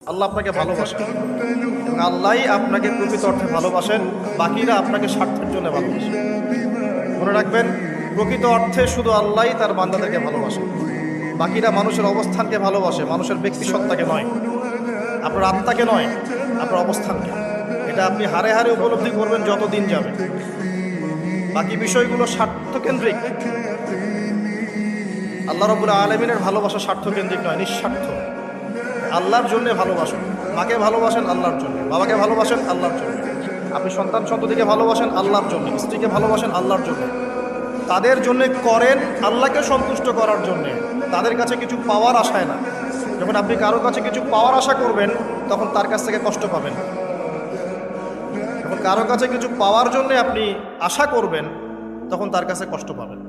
আল্লাহ আপনাকে ভালোবাসেন এবং আল্লাহই আপনাকে প্রকৃত অর্থে ভালোবাসেন, বাকিরা আপনাকে স্বার্থের জন্য ভালোবাসেন। মনে রাখবেন, প্রকৃত অর্থে শুধু আল্লাহই তার বান্দাদেরকে ভালোবাসেন, বাকিরা মানুষের অবস্থানকে ভালোবাসে, মানুষের ব্যক্তিসত্তাকে নয়, আপনার আত্মাকে নয়, আপনার অবস্থানকে। এটা আপনি হারে হারে উপলব্ধি করবেন যত দিন যাবে। বাকি বিষয়গুলো স্বার্থকেন্দ্রিক। আল্লাহ রাব্বুল আলামিনের ভালোবাসা স্বার্থকেন্দ্রিক নয়, নিঃস্বার্থ। আল্লাহর জন্য ভালোবাসেন। মাকে ভালোবাসেন আল্লাহর জন্য, বাবাকে ভালোবাসেন আল্লাহর জন্য, আপনি সন্তান সন্ততিকে ভালোবাসেন আল্লাহর জন্য, স্ত্রীকে ভালোবাসেন আল্লাহর জন্য। তাদের জন্য করেন আল্লাহকে সন্তুষ্ট করার জন্য, তাদের কাছে কিছু পাওয়ার আশায় না। যখন আপনি কারোর কাছে কিছু পাওয়ার আশা করবেন, তখন তার কাছ থেকে কষ্ট পাবেন। যখন কারোর কাছে কিছু পাওয়ার জন্য আপনি আশা করবেন, তখন তার কাছে কষ্ট পাবেন।